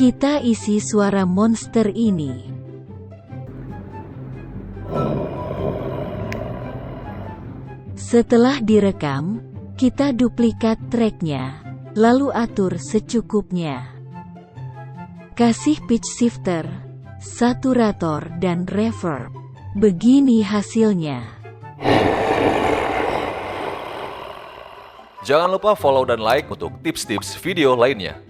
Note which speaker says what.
Speaker 1: Kita isi suara monster ini. Setelah direkam, kita duplikat tracknya, lalu atur secukupnya. Kasih pitch shifter, saturator dan reverb. Begini hasilnya.
Speaker 2: Jangan lupa follow dan like untuk tips-tips video lainnya.